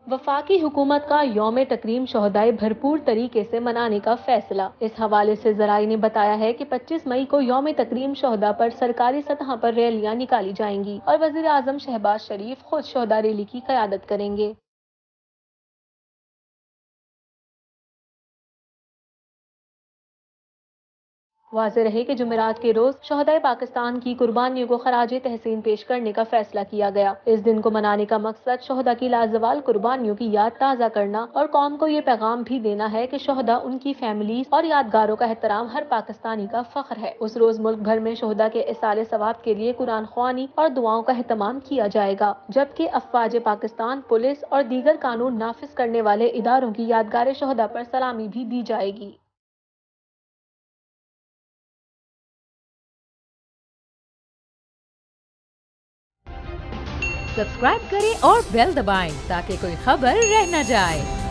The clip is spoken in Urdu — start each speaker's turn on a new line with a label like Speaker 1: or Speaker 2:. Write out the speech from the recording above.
Speaker 1: وفاقی حکومت کا یوم تکریم شہدائے بھرپور طریقے سے منانے کا فیصلہ۔ اس حوالے سے ذرائع نے بتایا ہے کہ 25 مئی کو یوم تکریم شہداء پر سرکاری سطح پر ریلیاں نکالی جائیں گی اور وزیر اعظم شہباز شریف خود شہداء ریلی کی قیادت کریں گے۔ واضح رہے کہ جمعرات کے روز شہدائے پاکستان کی قربانیوں کو خراج تحسین پیش کرنے کا فیصلہ کیا گیا۔ اس دن کو منانے کا مقصد شہداء کی لازوال قربانیوں کی یاد تازہ کرنا اور قوم کو یہ پیغام بھی دینا ہے کہ شہداء، ان کی فیملیز اور یادگاروں کا احترام ہر پاکستانی کا فخر ہے۔ اس روز ملک بھر میں شہداء کے ایصال ثواب کے لیے قرآن خوانی اور دعاؤں کا اہتمام کیا جائے گا، جبکہ افواج پاکستان، پولیس اور دیگر قانون نافذ کرنے والے اداروں کی یادگار شہداء پر سلامی بھی دی جائے گی۔
Speaker 2: سبسکرائب کریں اور بیل دبائیں تاکہ کوئی خبر رہ نہ جائے۔